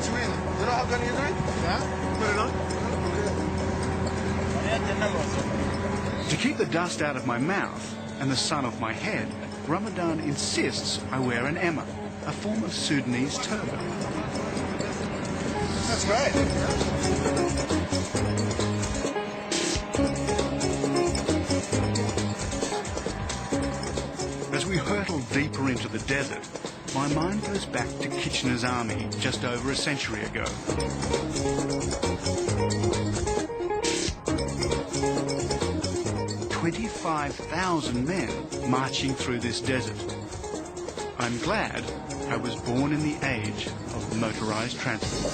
between. You know how can you do it? Yeah? Put it on. To keep the dust out of my mouth and the sun off my head, Ramadan insists I wear an emma, a form of Sudanese turban. That's right. As we hurtle deeper into the desert, my mind goes back to Kitchener's army just over a century ago. "25,000 men marching through this desert. I'm glad I was born in the age of motorized transport."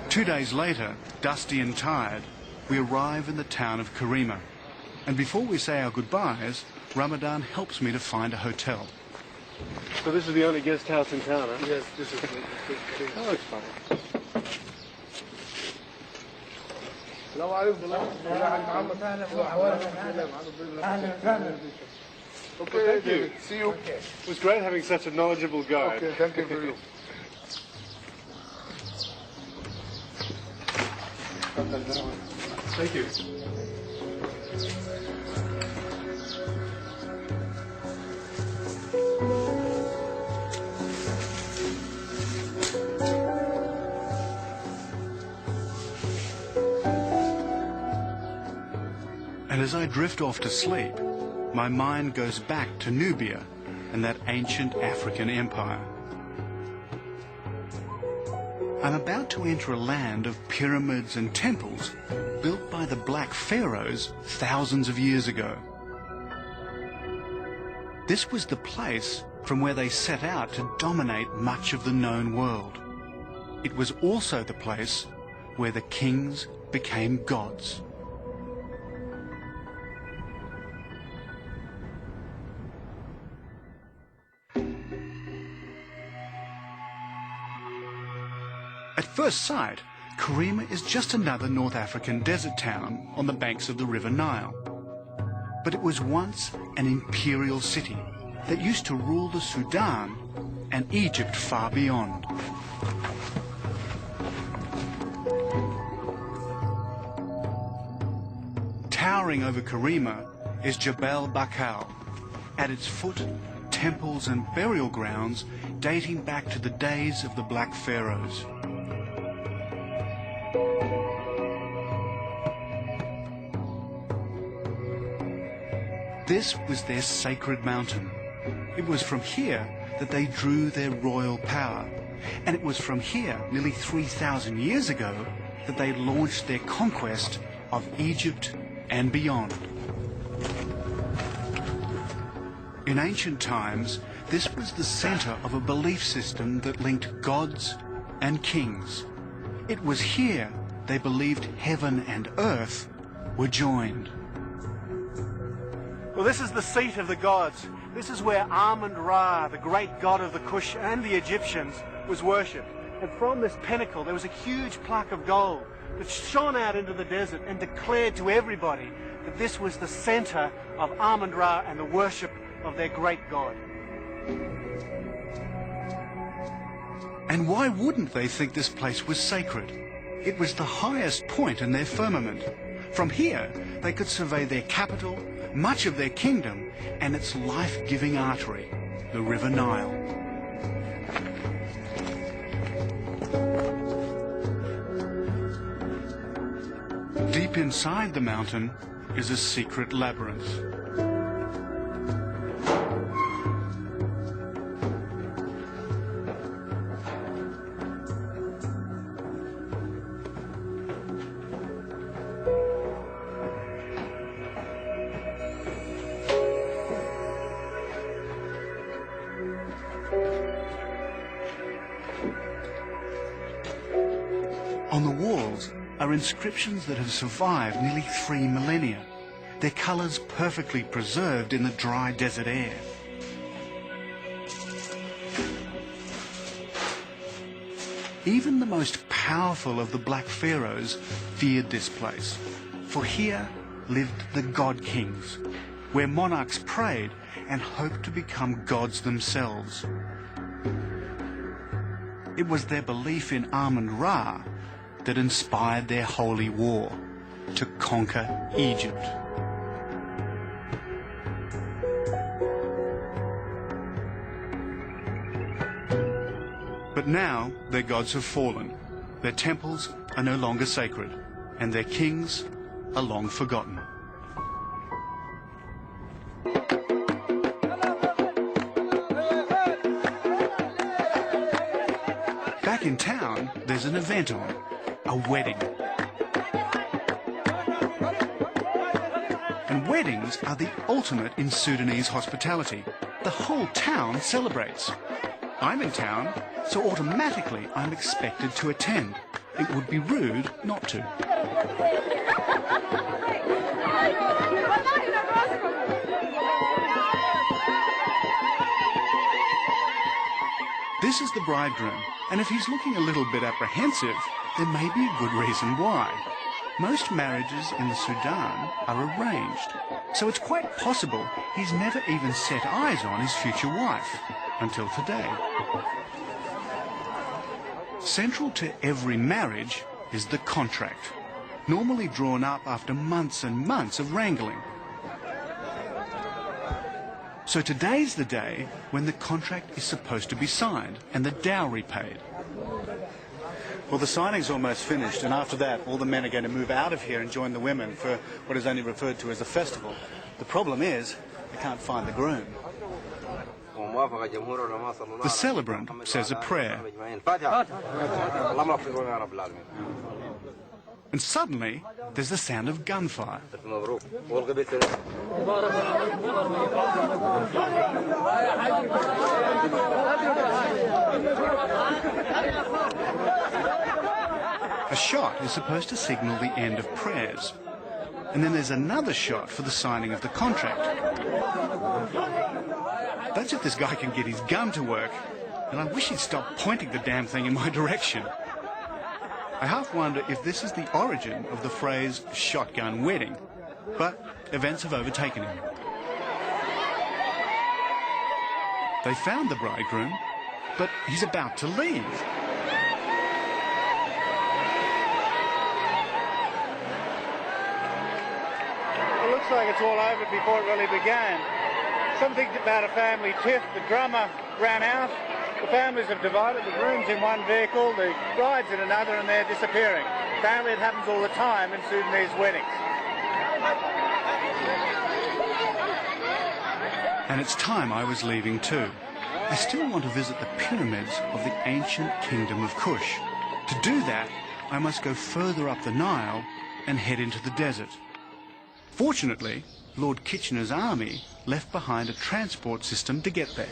2 days later, dusty and tired, we arrive in the town of Karima. And before we say our goodbyes, Ramadan helps me to find a hotel. So this is the only guest house in town, huh? Yes, this is the That looks fine. Okay, thank you. See you. It was great having such a knowledgeable guide. Okay, thank you for you. Thank you. And as I drift off to sleep, my mind goes back to Nubia and that ancient African empire. I'm about to enter a land of pyramids and temples built by the Black Pharaohs thousands of years ago. This was the place from where they set out to dominate much of the known world. It was also the place where the kings became gods. At first sight, Karima is just another North African desert town on the banks of the River Nile. But it was once an imperial city that used to rule the Sudan and Egypt far beyond. Towering over Karima is Jebel Bakal. At its foot, temples and burial grounds dating back to the days of the Black Pharaohs. This was their sacred mountain. It was from here that they drew their royal power. And it was from here, nearly 3,000 years ago, that they launched their conquest of Egypt and beyond. In ancient times, this was the center of a belief system that linked gods and kings. It was here they believed heaven and earth were joined. Well, this is the seat of the gods. This is where Amun-Ra, the great god of the Kush and the Egyptians, was worshipped. And from this pinnacle, there was a huge plaque of gold that shone out into the desert and declared to everybody that this was the center of Amun-Ra and the worship of their great god. And why wouldn't they think this place was sacred? It was the highest point in their firmament. From here, they could survey their capital, much of their kingdom, and its life-giving artery, the River Nile. Deep inside the mountain is a secret labyrinth. On the walls are inscriptions that have survived nearly 3 millennia, their colors perfectly preserved in the dry desert air. Even the most powerful of the black pharaohs feared this place, for here lived the god kings, where monarchs prayed and hoped to become gods themselves. It was their belief in Amun-Ra that inspired their holy war to conquer Egypt. But now their gods have fallen, their temples are no longer sacred, and their kings are long forgotten. Back in town, there's an event on, a wedding. And weddings are the ultimate in Sudanese hospitality. The whole town celebrates. I'm in town, so automatically I'm expected to attend. It would be rude not to. This is the bridegroom, and if he's looking a little bit apprehensive, there may be a good reason why. Most marriages in the Sudan are arranged, so it's quite possible he's never even set eyes on his future wife until today. Central to every marriage is the contract, normally drawn up after months and months of wrangling. So today's the day when the contract is supposed to be signed and the dowry paid. Well, the signing's almost finished, and after that, all the men are going to move out of here and join the women for what is only referred to as a festival. The problem is, they can't find the groom. The celebrant says a prayer. And suddenly, there's the sound of gunfire. A shot is supposed to signal the end of prayers. And then there's another shot for the signing of the contract. That's if this guy can get his gun to work. And I wish he'd stop pointing the damn thing in my direction. I half wonder if this is the origin of the phrase shotgun wedding. But events have overtaken him. They found the bridegroom, but he's about to leave. It looks like it's all over before it really began. Something about a family tiff, the drummer ran out, the families have divided, the groom's in one vehicle, the bride's in another, and they're disappearing. Apparently it happens all the time in Sudanese weddings. And it's time I was leaving too. I still want to visit the pyramids of the ancient kingdom of Kush. To do that, I must go further up the Nile and head into the desert. Fortunately, Lord Kitchener's army left behind a transport system to get there.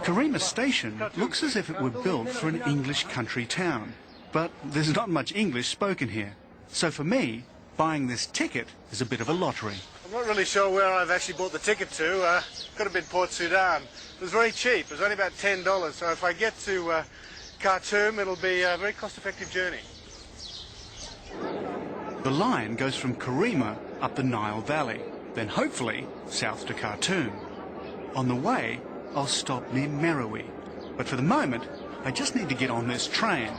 Karima Station looks as if it were built for an English country town, but there's not much English spoken here. So for me, buying this ticket is a bit of a lottery. I'm not really sure where I've actually bought the ticket to. Could have been Port Sudan. It was very cheap. It was only about $10. So if I get to Khartoum, it'll be a very cost-effective journey. The line goes from Karima up the Nile Valley, then hopefully south to Khartoum. On the way, I'll stop near Merowe. But for the moment, I just need to get on this train.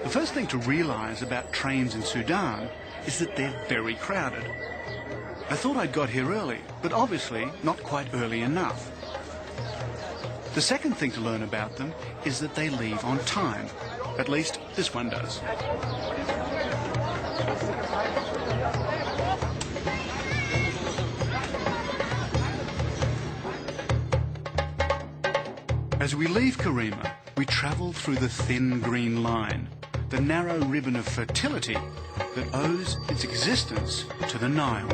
The first thing to realise about trains in Sudan is that they're very crowded. I thought I'd got here early, but obviously not quite early enough. The second thing to learn about them is that they leave on time. At least this one does. As we leave Karima, we travel through the thin green line, the narrow ribbon of fertility that owes its existence to the Nile.